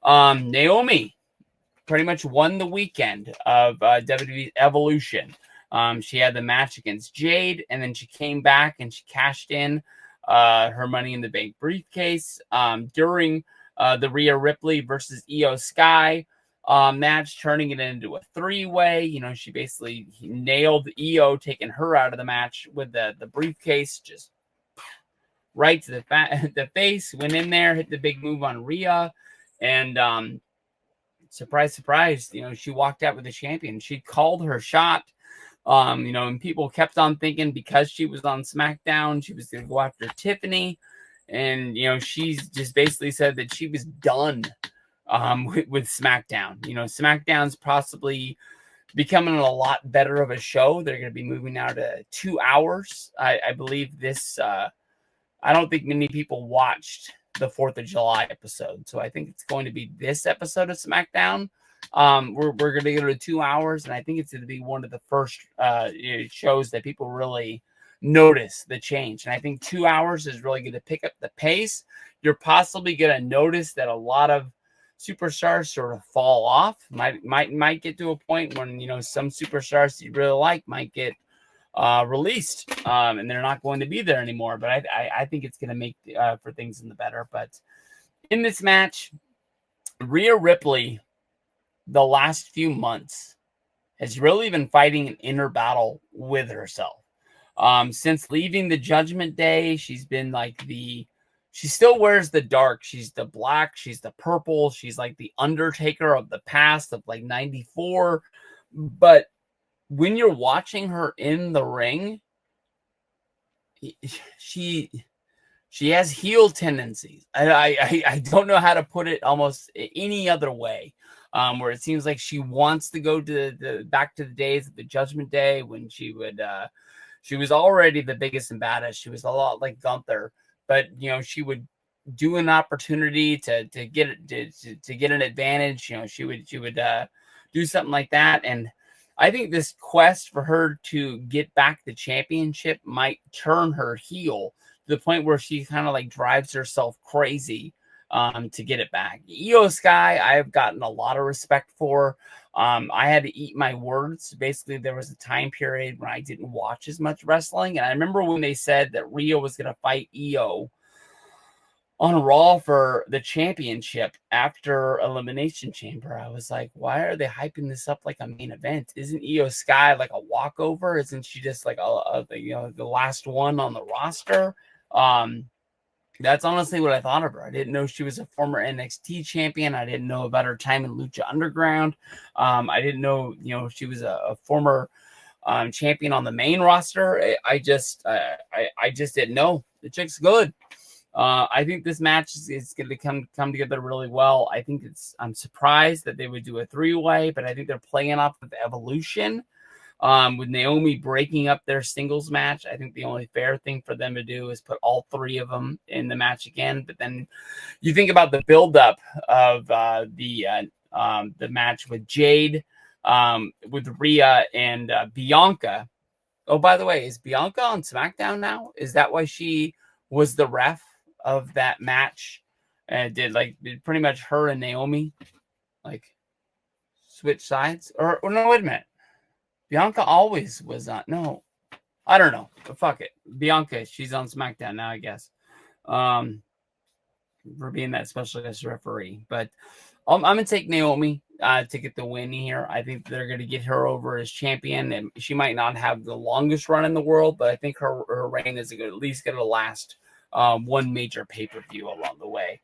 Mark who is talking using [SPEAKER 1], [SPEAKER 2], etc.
[SPEAKER 1] Naomi pretty much won the weekend of WWE Evolution. She had the match against Jade, and then she came back and she cashed in her Money in the Bank briefcase during the Rhea Ripley versus IYO Sky match, turning it into a three-way. You know, she basically nailed IYO, taking her out of the match with the briefcase, just right to the face, went in there, hit the big move on Rhea, and surprise, surprise, you know, she walked out with the champion. She called her shot. You know, and people kept on thinking because she was on SmackDown, she was going to go after Tiffany. And, you know, she's just basically said that she was done with SmackDown. You know, SmackDown's possibly becoming a lot better of a show. They're going to be moving now to 2 hours. I believe this, I don't think many people watched the 4th of July episode. So I think it's going to be this episode of SmackDown. We're going to go to 2 hours, and I think it's going to be one of the first shows that people really notice the change. And I think 2 hours is really going to pick up the pace. You're possibly going to notice that a lot of superstars sort of fall off. Might get to a point when, you know, some superstars you really like might get released, and they're not going to be there anymore. But I think it's going to make for things in the better. But in this match, Rhea Ripley, the last few months, has really been fighting an inner battle with herself. Since leaving the Judgment Day, she's been like she still wears the dark. She's the black. She's the purple. She's like the Undertaker of the past of like 94. But when you're watching her in the ring, she has heel tendencies. I don't know how to put it almost any other way. Where it seems like she wants to go to back to the days of the Judgment Day when she was already the biggest and baddest. She was a lot like Gunther, but you know, she would do an opportunity to get an advantage. You know, she would do something like that. And I think this quest for her to get back the championship might turn her heel to the point where she kind of like drives herself crazy to get it back. IYO Sky, I've gotten a lot of respect for. I had to eat my words. Basically, there was a time period when I didn't watch as much wrestling, and I remember when they said that Rhea was going to fight IYO on Raw for the championship after Elimination Chamber. I was like, why are they hyping this up like a main event? Isn't IYO Sky like a walkover? Isn't she just like the last one on the roster? That's honestly what I thought of her. I didn't know she was a former NXT champion. I didn't know about her time in Lucha Underground. I didn't know, you know, she was a former champion on the main roster. I just didn't know. The chick's good. I think this match is going to come together really well. I think I'm surprised that they would do a three-way, but I think they're playing off of Evolution. With Naomi breaking up their singles match, I think the only fair thing for them to do is put all three of them in the match again. But then you think about the buildup of the match with Jade, with Rhea and Bianca. Oh, by the way, is Bianca on SmackDown now? Is that why she was the ref of that match? And did pretty much her and Naomi like switch sides? Or no, wait a minute. Bianca always was on. No, I don't know. But fuck it. Bianca, she's on SmackDown now, I guess. For being that special guest referee. But I'm going to take Naomi to get the win here. I think they're going to get her over as champion. And she might not have the longest run in the world, but I think her reign is at least going to last one major pay-per-view along the way.